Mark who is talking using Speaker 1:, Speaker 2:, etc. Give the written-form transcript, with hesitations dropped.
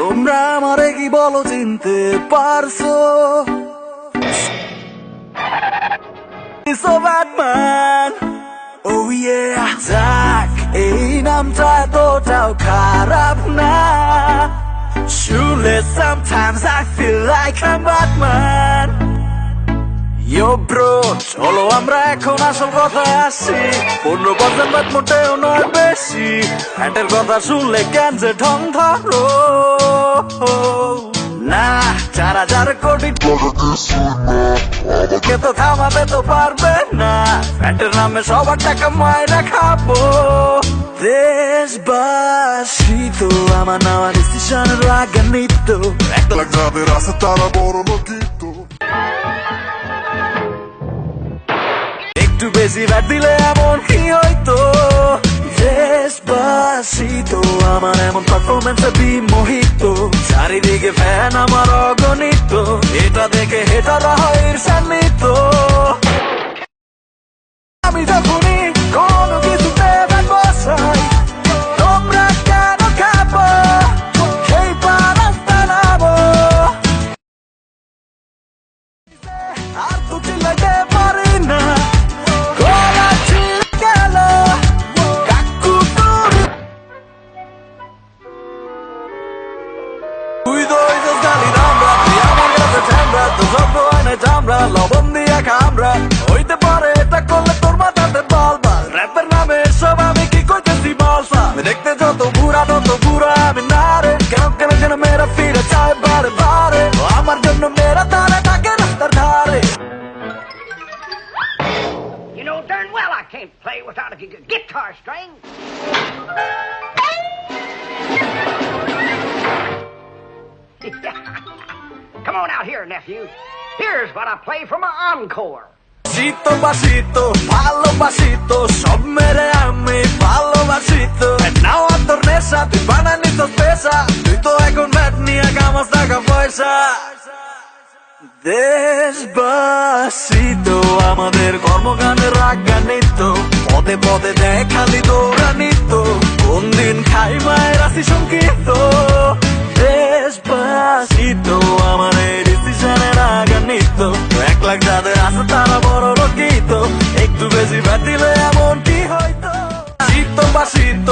Speaker 1: তোমরা আমারে কি বলো চিনতে পারছো? So Batman, oh yeah, যাক এই নামটা এতটাও খারাপ না। Surely sometimes I feel like I'm Batman. Yo bro, চলো আমরা এখন আসল কথায় আসি। 15% বাট মোটেও নয় বেশি। হ্যান্ডেল কথা শুনলে কেন যে ঢং ধরো না, 4,000 কোটি আমাকে তো থামাতে তো পারবে না। ফ্যাটের নামে সবার টাকা মায়না খাবো। দেশবাসী তো আমার নেওয়া ডিসিশনের রাগান্বিত।
Speaker 2: যাদের আছে তারা বড় লোকিত।
Speaker 1: একটু বেশি ব্যাট দিলে এমন কি হইতো? দেশবাসী তো আমার এমন পারফরমেন্সে বিমোহিত। চারিদিকে ফ্যান আমার অগণিত, এটা দেখে হেটারা হয় ঈর্ষান্বিত। আমি যখনই কোনো কিছুতে ব্যাট বসাই, তোমরা কেন খাবো সেই পারাস্তা নামো। আর তো চিল্লাইতে পারি না, গলা ছিঁড়ে গেল কাকু তুরি। তুই তো হইছিস গালি দামরা, তুই আমার কাছে ঠান্ডা, তো সব আনে চামড়া, লবণ দিয়া খামরা। হইতে পারে এটা করলে তোর মাথাতে বল বাল। র্যাপের নামে সব আমি কি করতেছি বলসা। দেখতে যত বুড়া তত বুড়া আমি না রে। কেন যেন মেরা ফিরে চায় বারে বারে, আমার জন্য মেরা তারা থাকে রাস্তার ধারে।
Speaker 3: You know darn well I can't play without a guitar string. Come on out here, nephew. Here's what I play for my encore.
Speaker 1: শীতো বাসিতো ভালোবাসিতো সব মেরে আমি ভালোবাসিতো। নাও তোর নেশা তুই বানানি তো পেশা, তুই তো এখন ব্যাট নিয়ে কামাস টাকা পয়সা। দেশবাসী তো আমাদের কর্মকাণ্ডে রাগান্বিত, পদে পদে দেখালি দৌড়ানিত। কোন দিন খাই মায়ের আসি শঙ্কিত। দেশবাসী তো আমাদের ডিসিশনে রাগান্বিত। 1 লাখ যাদের আছে তারা বড় লোকিত। একটু বেশি ব্যাট দিলে এমন কি হয়তো? শীত বাসিত